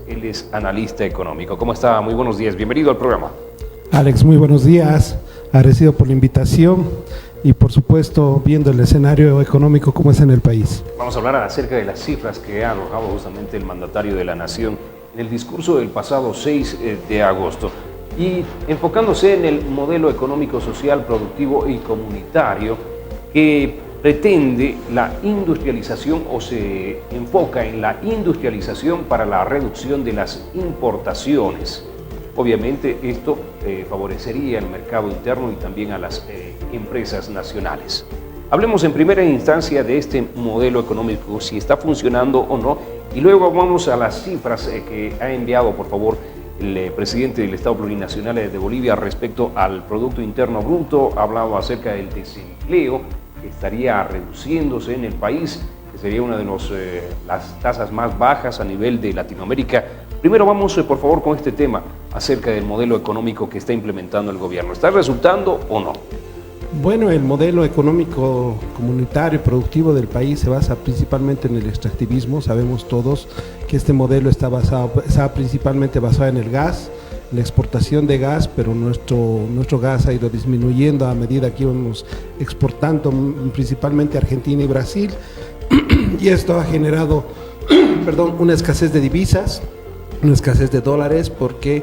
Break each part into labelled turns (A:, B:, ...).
A: Él es analista económico. ¿Cómo está? Muy buenos días. Bienvenido al programa.
B: Alex, muy buenos días. Agradecido por la invitación y, por supuesto, viendo el escenario económico como es en el país.
A: Vamos a hablar acerca de las cifras que ha arrojado justamente el mandatario de la Nación en el discurso del pasado 6 de agosto. Y enfocándose en el modelo económico, social, productivo y comunitario que pretende la industrialización o se enfoca en la industrialización para la reducción de las importaciones. Obviamente esto favorecería el mercado interno y también a las empresas nacionales. Hablemos en primera instancia de este modelo económico, si está funcionando o no, y luego vamos a las cifras que ha enviado, por favor, el presidente del Estado Plurinacional de Bolivia respecto al Producto Interno Bruto. Ha hablado acerca del desempleo que estaría reduciéndose en el país, que sería una de las tasas más bajas a nivel de Latinoamérica. Primero vamos, por favor, con este tema acerca del modelo económico que está implementando el gobierno. ¿Está resultando o no?
B: Bueno, el modelo económico comunitario y productivo del país se basa principalmente en el extractivismo. Sabemos todos que este modelo está principalmente basado en el gas, la exportación de gas, pero nuestro gas ha ido disminuyendo a medida que íbamos exportando principalmente a Argentina y Brasil, y esto ha generado una escasez de divisas, una escasez de dólares, porque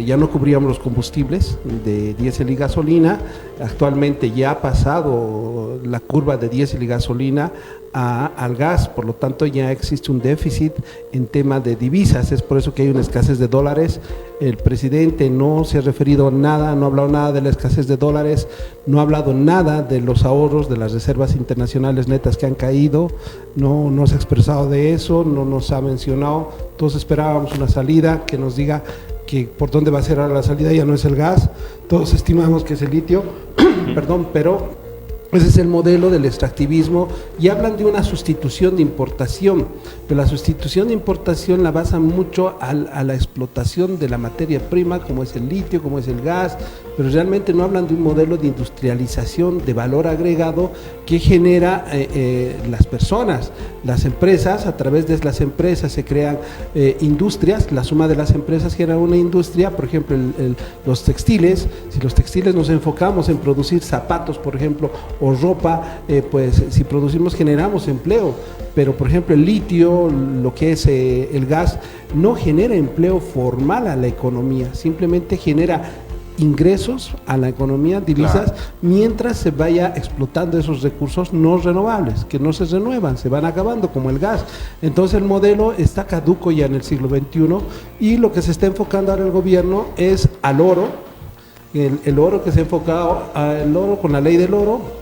B: ya no cubríamos los combustibles de diésel y gasolina. Actualmente ya ha pasado la curva de diésel y gasolina al gas, por lo tanto ya existe un déficit en tema de divisas. Es por eso que hay una escasez de dólares. El presidente no se ha referido a nada, no ha hablado nada de la escasez de dólares, no ha hablado nada de los ahorros, de las reservas internacionales netas que han caído, no se ha expresado de eso, no nos ha mencionado. Todos esperábamos una salida que nos diga que por dónde va a ser ahora la salida. Ya no es el gas, todos estimamos que es el litio, pero ese es el modelo del extractivismo, y hablan de una sustitución de importación, pero la sustitución de importación la basan mucho a la explotación de la materia prima, como es el litio, como es el gas, pero realmente no hablan de un modelo de industrialización de valor agregado que genera las personas, las empresas. A través de las empresas se crean industrias, la suma de las empresas genera una industria. Por ejemplo, los textiles, si los textiles nos enfocamos en producir zapatos, por ejemplo, o ropa, pues si producimos generamos empleo, pero por ejemplo el litio, lo que es el gas, no genera empleo formal a la economía, simplemente genera ingresos a la economía, divisas, claro, mientras se vaya explotando esos recursos no renovables, que no se renuevan, se van acabando, como el gas. Entonces el modelo está caduco ya en el siglo XXI, y lo que se está enfocando ahora el gobierno es al oro, el oro que se ha enfocado al oro con la ley del oro.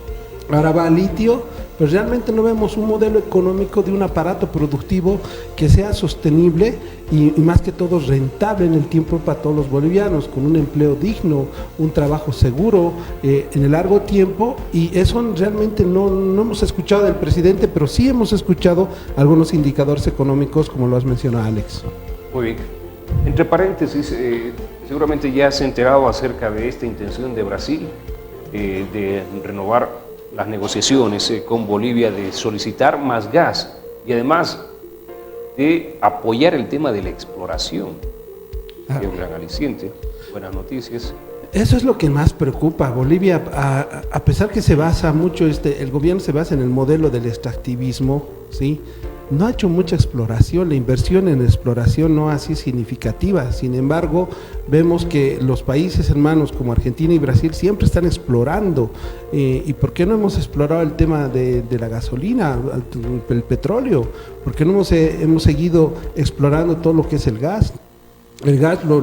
B: Ahora va al litio, pero realmente no vemos un modelo económico de un aparato productivo que sea sostenible y más que todo rentable en el tiempo para todos los bolivianos, con un empleo digno, un trabajo seguro en el largo tiempo. Y eso realmente no hemos escuchado del presidente, pero sí hemos escuchado algunos indicadores económicos, como lo has mencionado, Alex.
A: Muy bien. Entre paréntesis, seguramente ya se ha enterado acerca de esta intención de Brasil de renovar las negociaciones con Bolivia, de solicitar más gas y además de apoyar el tema de la exploración. Es un gran aliciente. Buenas noticias.
B: Eso es lo que más preocupa. Bolivia, a pesar que se basa mucho, el gobierno se basa en el modelo del extractivismo, ¿sí? No ha hecho mucha exploración, la inversión en exploración no ha sido significativa. Sin embargo, vemos que los países hermanos como Argentina y Brasil siempre están explorando. ¿Y por qué no hemos explorado el tema de la gasolina, el petróleo? ¿Por qué no hemos seguido explorando todo lo que es el gas? El gas lo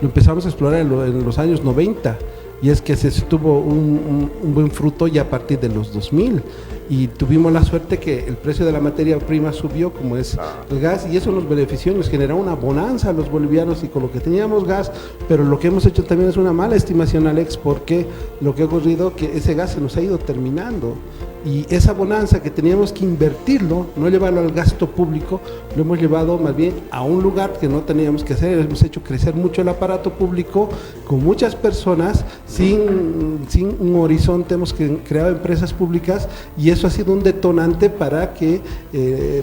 B: empezamos a explorar en los años 90, y es que se tuvo un buen fruto ya a partir de los 2000, y tuvimos la suerte que el precio de la materia prima subió, como es el gas, y eso nos benefició, nos generó una bonanza a los bolivianos, y con lo que teníamos gas. Pero lo que hemos hecho también es una mala estimación, Alex, porque lo que ha ocurrido es que ese gas se nos ha ido terminando, y esa bonanza que teníamos que invertirlo, no llevarlo al gasto público, lo hemos llevado más bien a un lugar que no teníamos que hacer. Hemos hecho crecer mucho el aparato público con muchas personas sin un horizonte. Hemos creado empresas públicas, y eso ha sido un detonante para que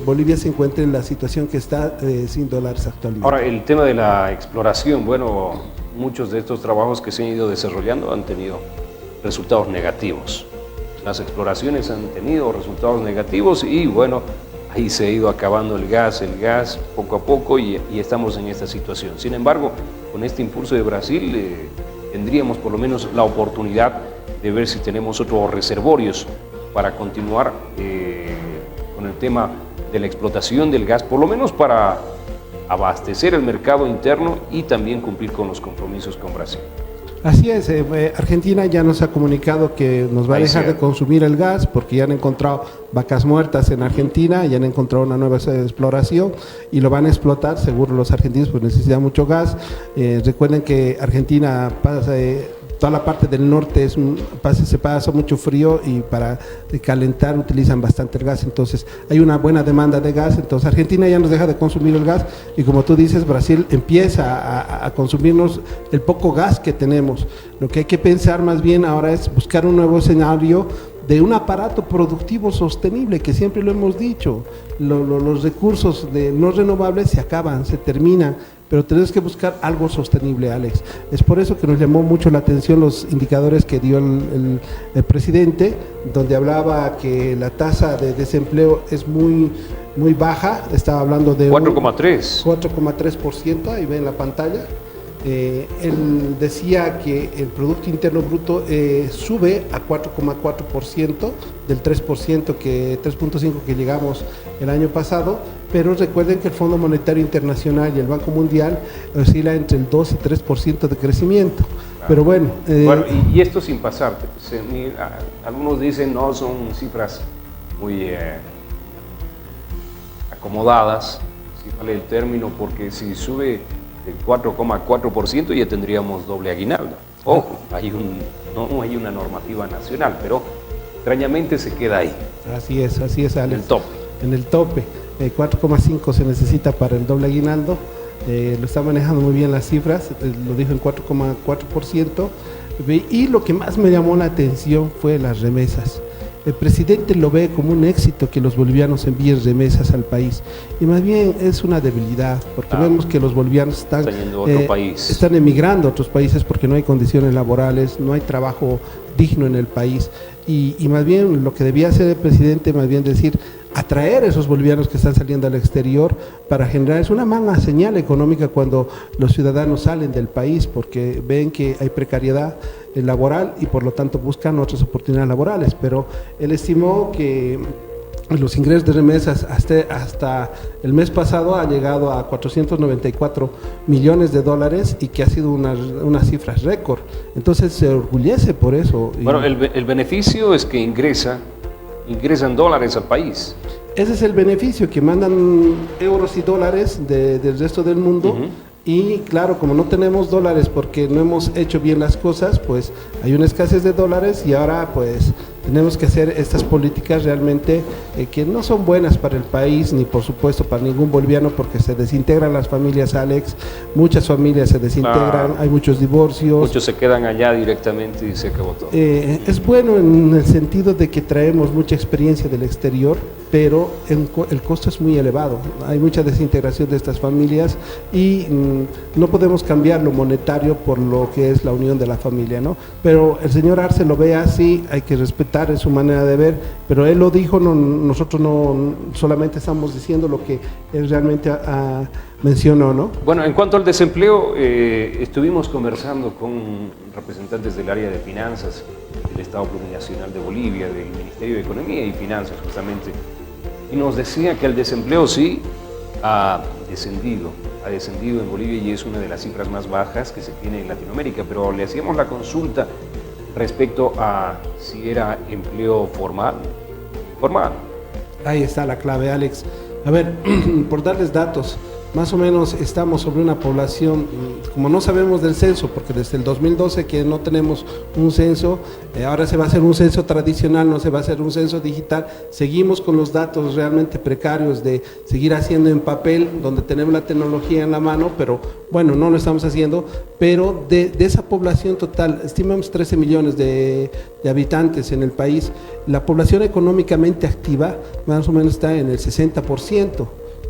B: Bolivia se encuentre en la situación que está sin dólares actualmente.
A: Ahora, el tema de la exploración, bueno, muchos de estos trabajos que se han ido desarrollando han tenido resultados negativos. Las exploraciones han tenido resultados negativos y bueno, ahí se ha ido acabando el gas poco a poco y estamos en esta situación. Sin embargo, con este impulso de Brasil tendríamos por lo menos la oportunidad de ver si tenemos otros reservorios para continuar con el tema de la explotación del gas, por lo menos para abastecer el mercado interno y también cumplir con los compromisos con Brasil.
B: Así es, Argentina ya nos ha comunicado que nos va a dejar de consumir el gas porque ya han encontrado vacas muertas en Argentina, ya han encontrado una nueva exploración y lo van a explotar, seguro los argentinos pues necesitan mucho gas. Recuerden que Argentina pasa, toda la parte del norte se pasa mucho frío y para calentar utilizan bastante el gas, entonces hay una buena demanda de gas, entonces Argentina ya nos deja de consumir el gas y como tú dices, Brasil empieza a consumirnos el poco gas que tenemos. Lo que hay que pensar más bien ahora es buscar un nuevo escenario de un aparato productivo sostenible, que siempre lo hemos dicho, los recursos no renovables se acaban, se terminan, pero tenemos que buscar algo sostenible, Alex. Es por eso que nos llamó mucho la atención los indicadores que dio el presidente, donde hablaba que la tasa de desempleo es muy baja, estaba hablando de 4,3%, ahí ven la pantalla. Él decía que el Producto Interno Bruto sube a 4,4% del 3%, 3.5% que llegamos el año pasado, pero recuerden que el Fondo Monetario Internacional y el Banco Mundial oscila entre el 2 y 3% de crecimiento. Pero bueno.
A: Y esto sin pasarte. Pues, algunos dicen no, son cifras muy acomodadas, si vale el término, porque si sube el 4,4% ya tendríamos doble aguinaldo. Ojo, no hay una normativa nacional, pero extrañamente se queda ahí.
B: Así es, Alex. En el tope. 4,5 se necesita para el doble aguinaldo. Lo está manejando muy bien las cifras, lo dijo en 4,4%. Y lo que más me llamó la atención fue las remesas. El presidente lo ve como un éxito que los bolivianos envíen remesas al país y más bien es una debilidad porque vemos que los bolivianos están emigrando a otros países porque no hay condiciones laborales, no hay trabajo digno en el país y más bien lo que debía hacer el presidente más bien decir atraer a esos bolivianos que están saliendo al exterior para generar, es una mala señal económica cuando los ciudadanos salen del país porque ven que hay precariedad laboral y por lo tanto buscan otras oportunidades laborales, pero él estimó que los ingresos de remesas hasta el mes pasado ha llegado a 494 millones de dólares y que ha sido una cifra récord, entonces se orgullece por eso.
A: Bueno, el beneficio es que ingresan dólares al país.
B: Ese es el beneficio, que mandan euros y dólares del resto del mundo. Y claro, como no tenemos dólares porque no hemos hecho bien las cosas, pues hay una escasez de dólares y ahora pues tenemos que hacer estas políticas realmente que no son buenas para el país ni por supuesto para ningún boliviano porque se desintegran las familias, Alex, muchas familias se desintegran, hay muchos divorcios.
A: Muchos se quedan allá directamente y se acabó todo.
B: Es bueno en el sentido de que traemos mucha experiencia del exterior, pero el costo es muy elevado, hay mucha desintegración de estas familias y no podemos cambiar lo monetario por lo que es la unión de la familia, ¿no? Pero el señor Arce lo ve así, hay que respetar en su manera de ver, pero él lo dijo, nosotros no solamente estamos diciendo lo que él realmente mencionó, ¿no?
A: Bueno, en cuanto al desempleo, estuvimos conversando con representantes del área de finanzas, del Estado Plurinacional de Bolivia, del Ministerio de Economía y Finanzas justamente, y nos decía que el desempleo sí ha descendido en Bolivia y es una de las cifras más bajas que se tiene en Latinoamérica, pero le hacíamos la consulta respecto a si era empleo formal.
B: Ahí está la clave, Alex. A ver, por darles datos, más o menos estamos sobre una población, como no sabemos del censo, porque desde el 2012 que no tenemos un censo, ahora se va a hacer un censo tradicional, no se va a hacer un censo digital, seguimos con los datos realmente precarios de seguir haciendo en papel, donde tenemos la tecnología en la mano, pero bueno, no lo estamos haciendo, pero de esa población total, estimamos 13 millones de habitantes en el país, la población económicamente activa más o menos está en el 60%,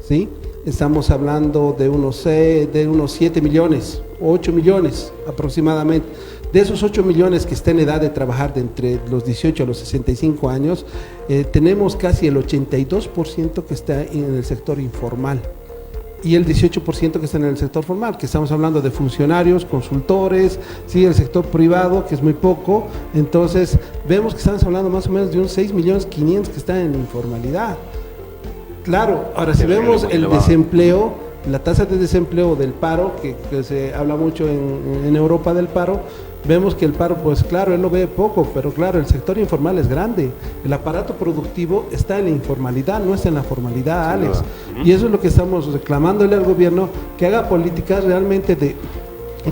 B: ¿sí? Estamos hablando de unos 7 millones, 8 millones aproximadamente. De esos 8 millones que están en edad de trabajar de entre los 18 a los 65 años, tenemos casi el 82% que está en el sector informal y el 18% que está en el sector formal, que estamos hablando de funcionarios, consultores, sí, el sector privado, que es muy poco. Entonces, vemos que estamos hablando más o menos de unos 6.500.000 que están en informalidad. Claro, ahora si vemos el desempleo, la tasa de desempleo del paro, que se habla mucho en Europa del paro, vemos que el paro, pues claro, él lo ve poco, pero claro, el sector informal es grande. El aparato productivo está en la informalidad, no está en la formalidad, Alex. Y eso es lo que estamos reclamándole al gobierno, que haga políticas realmente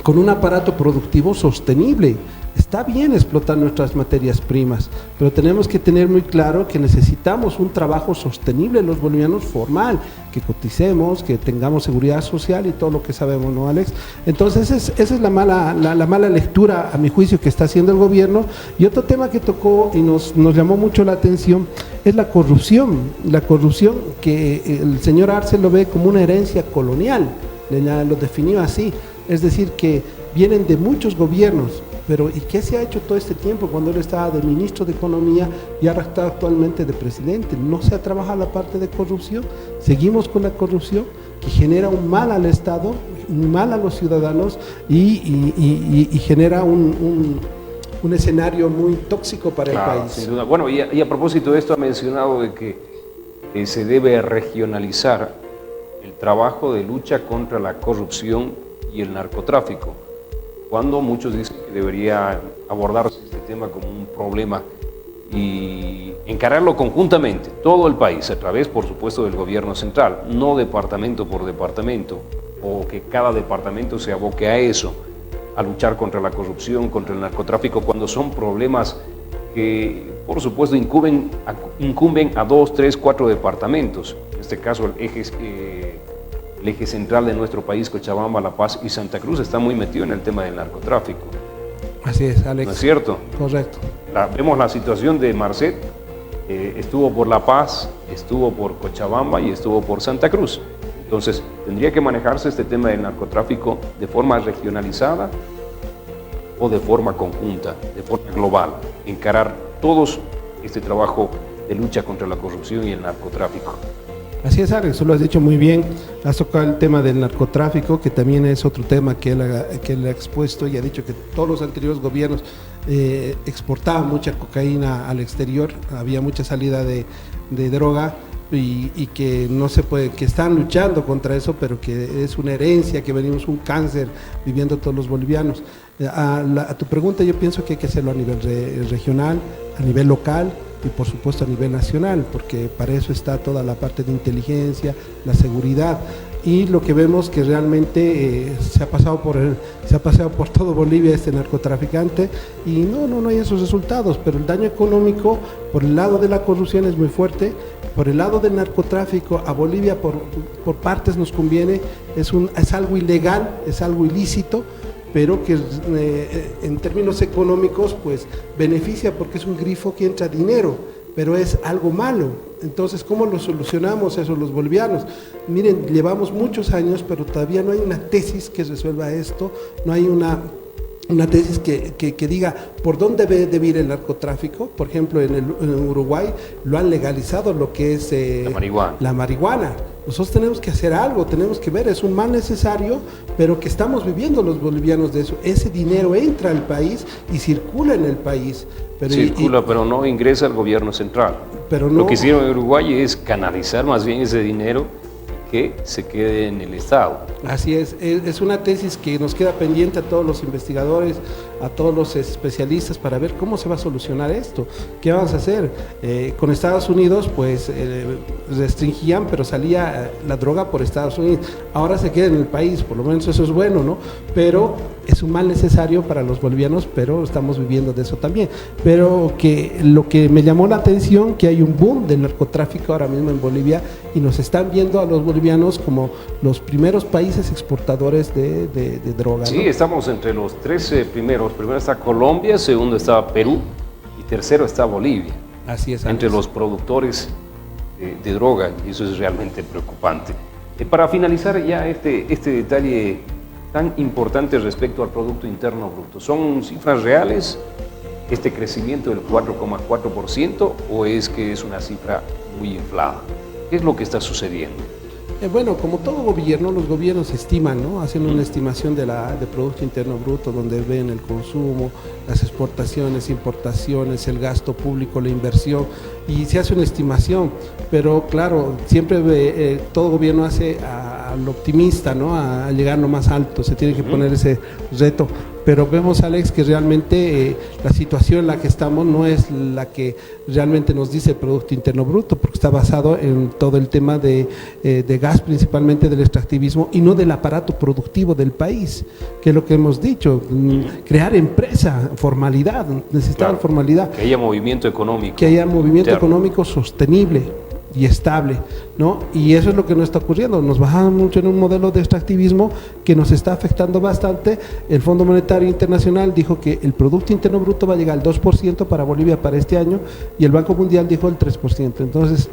B: con un aparato productivo sostenible. Está bien explotar nuestras materias primas, pero tenemos que tener muy claro que necesitamos un trabajo sostenible los bolivianos formal, que coticemos, que tengamos seguridad social y todo lo que sabemos, ¿no, Alex? Entonces esa es la mala lectura, a mi juicio, que está haciendo el gobierno. Y otro tema que tocó y nos llamó mucho la atención es la corrupción que el señor Arce lo ve como una herencia colonial, lo definió así, es decir, que vienen de muchos gobiernos. Pero ¿y qué se ha hecho todo este tiempo cuando él estaba de ministro de Economía y ahora está actualmente de presidente? No se ha trabajado la parte de corrupción, seguimos con la corrupción que genera un mal al Estado, un mal a los ciudadanos y genera un escenario muy tóxico para el país.
A: Sin duda. Bueno, y a propósito de esto ha mencionado de que se debe regionalizar el trabajo de lucha contra la corrupción y el narcotráfico, cuando muchos dicen que debería abordarse este tema como un problema y encararlo conjuntamente, todo el país, a través, por supuesto, del gobierno central, no departamento por departamento, o que cada departamento se aboque a eso, a luchar contra la corrupción, contra el narcotráfico, cuando son problemas que, por supuesto, incumben a 2, 3, 4 departamentos. En este caso, el eje central de nuestro país, Cochabamba, La Paz y Santa Cruz, está muy metido en el tema del narcotráfico.
B: Así es, Alex.
A: ¿No es cierto?
B: Correcto.
A: Vemos la situación de Marcet, estuvo por La Paz, estuvo por Cochabamba y estuvo por Santa Cruz. Entonces, tendría que manejarse este tema del narcotráfico de forma regionalizada o de forma conjunta, de forma global, encarar todos este trabajo de lucha contra la corrupción y el narcotráfico.
B: Así es, Alex, tú lo has dicho muy bien. Has tocado el tema del narcotráfico, que también es otro tema que él ha expuesto y ha dicho que todos los anteriores gobiernos exportaban mucha cocaína al exterior, había mucha salida de droga y que no se puede, que están luchando contra eso, pero que es una herencia, que venimos un cáncer viviendo todos los bolivianos. A tu pregunta, yo pienso que hay que hacerlo a nivel regional, a nivel local y por supuesto a nivel nacional, porque para eso está toda la parte de inteligencia, la seguridad, y lo que vemos que realmente se ha pasado por todo Bolivia este narcotraficante y no hay esos resultados, pero el daño económico por el lado de la corrupción es muy fuerte, por el lado del narcotráfico a Bolivia por partes nos conviene, es algo ilegal, es algo ilícito, pero que en términos económicos pues beneficia porque es un grifo que entra dinero, pero es algo malo. Entonces, ¿cómo lo solucionamos eso los bolivianos? Miren, llevamos muchos años, pero todavía no hay una tesis que resuelva esto, no hay una tesis que diga por dónde debe ir el narcotráfico. Por ejemplo, en Uruguay lo han legalizado lo que es la marihuana. Nosotros tenemos que hacer algo, tenemos que ver, es un mal necesario, pero que estamos viviendo los bolivianos de eso. Ese dinero entra al país y circula en el país.
A: Pero no ingresa al gobierno central.
B: Pero no,
A: lo que hicieron en Uruguay es canalizar más bien ese dinero que se quede en el Estado.
B: Así es una tesis que nos queda pendiente a todos los investigadores, a todos los especialistas para ver cómo se va a solucionar esto, qué vamos a hacer. Con Estados Unidos pues restringían, pero salía la droga por Estados Unidos, ahora se queda en el país, por lo menos eso es bueno, ¿no? Pero es un mal necesario para los bolivianos, pero estamos viviendo de eso también. Pero que lo que me llamó la atención, que hay un boom del narcotráfico ahora mismo en Bolivia y nos están viendo a los bolivianos como los primeros países exportadores de droga,
A: Sí,
B: ¿no?
A: estamos entre los 13 primeros. Primero está Colombia, segundo está Perú y tercero está Bolivia.
B: Así es.
A: Entre los productores de droga, y eso es realmente preocupante. Para finalizar ya este detalle tan importante respecto al Producto Interno Bruto, ¿son cifras reales este crecimiento del 4,4% o es que es una cifra muy inflada? ¿Qué es lo que está sucediendo?
B: Bueno, como todo gobierno, los gobiernos estiman, ¿no? Hacen una estimación de Producto Interno Bruto, donde ven el consumo, las exportaciones, importaciones, el gasto público, la inversión, y se hace una estimación. Pero claro, siempre todo gobierno hace al optimista, ¿no? A llegar lo más alto, se tiene que poner ese reto. Pero vemos, Alex, que realmente la situación en la que estamos no es la que realmente nos dice el Producto Interno Bruto, porque está basado en todo el tema de gas, principalmente del extractivismo, y no del aparato productivo del país, que es lo que hemos dicho, crear empresa, formalidad, necesitamos formalidad.
A: Que haya movimiento económico.
B: Que haya movimiento
A: interno.
B: económico sostenible y estable, ¿no? Y eso es lo que nos está ocurriendo. Nos bajamos mucho en un modelo de extractivismo que nos está afectando bastante. El Fondo Monetario Internacional dijo que el Producto Interno Bruto va a llegar al 2% para Bolivia para este año y el Banco Mundial dijo el 3%. Entonces,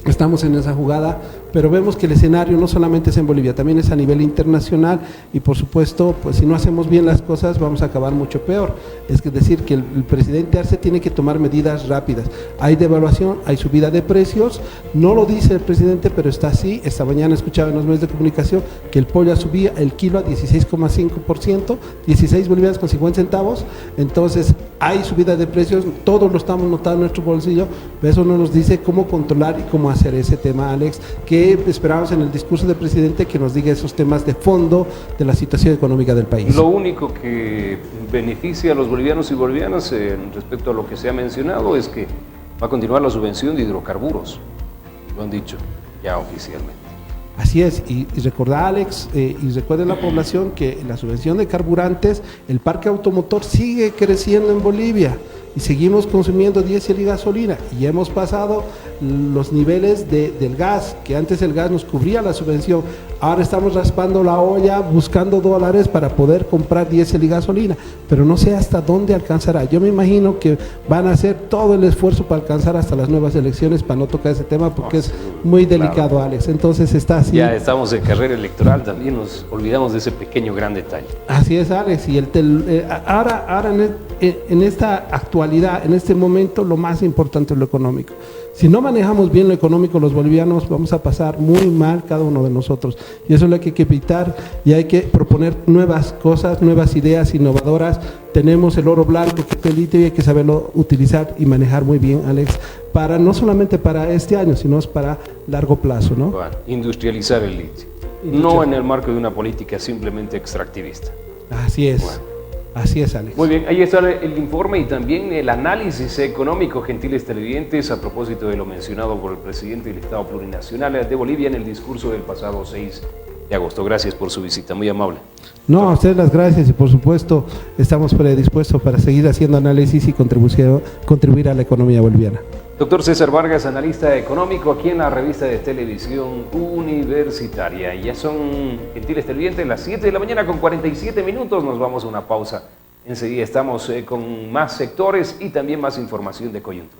B: estamos en esa jugada, pero vemos que el escenario no solamente es en Bolivia, también es a nivel internacional y por supuesto, pues si no hacemos bien las cosas vamos a acabar mucho peor. Es decir, que el presidente Arce tiene que tomar medidas rápidas. Hay devaluación, hay subida de precios, no lo dice el presidente, pero está así. Esta mañana escuchaba en los medios de comunicación que el pollo subía el kilo a 16,5%, 16 bolivianos con 50 centavos, entonces hay subida de precios, todos lo estamos notando en nuestro bolsillo, pero eso no nos dice cómo controlar y cómo hacer ese tema, Alex, que esperamos en el discurso del presidente que nos diga esos temas de fondo de la situación económica del país.
A: Lo único que beneficia a los bolivianos y bolivianas respecto a lo que se ha mencionado es que va a continuar la subvención de hidrocarburos, lo han dicho ya oficialmente.
B: Así es, y recordar, Alex, y recuerden la población que la subvención de carburantes, el parque automotor sigue creciendo en Bolivia y seguimos consumiendo diésel y gasolina y hemos pasado los niveles del gas, que antes el gas nos cubría la subvención, ahora estamos raspando la olla buscando dólares para poder comprar diésel y gasolina, pero no sé hasta dónde alcanzará. Yo me imagino que van a hacer todo el esfuerzo para alcanzar hasta las nuevas elecciones para no tocar ese tema porque es muy delicado, claro. Alex, entonces está así.
A: Ya estamos en carrera electoral, también nos olvidamos de ese pequeño gran detalle.
B: Así es, Alex, y ahora en esta actualidad, en este momento, lo más importante es lo económico. Si no manejamos bien lo económico los bolivianos, vamos a pasar muy mal cada uno de nosotros. Y eso es lo que hay que evitar y hay que proponer nuevas cosas, nuevas ideas innovadoras. Tenemos el oro blanco, que es el litio, y hay que saberlo utilizar y manejar muy bien, Alex, para no solamente para este año, sino para largo plazo, ¿no?
A: Bueno, industrializar el litio, no en el marco de una política simplemente extractivista.
B: Así es.
A: Bueno.
B: Así es, Alex.
A: Muy bien, ahí está el informe y también el análisis económico, gentiles televidentes, a propósito de lo mencionado por el presidente del Estado Plurinacional de Bolivia en el discurso del pasado 6 de agosto. Gracias por su visita, muy amable.
B: No, a ustedes las gracias y por supuesto estamos predispuestos para seguir haciendo análisis y contribuir a la economía boliviana.
A: Doctor César Vargas, analista económico, aquí en la revista de televisión universitaria. Ya son, gentiles televidentes, las 7 de la mañana con 47 minutos. Nos vamos a una pausa. Enseguida estamos con más sectores y también más información de coyuntura.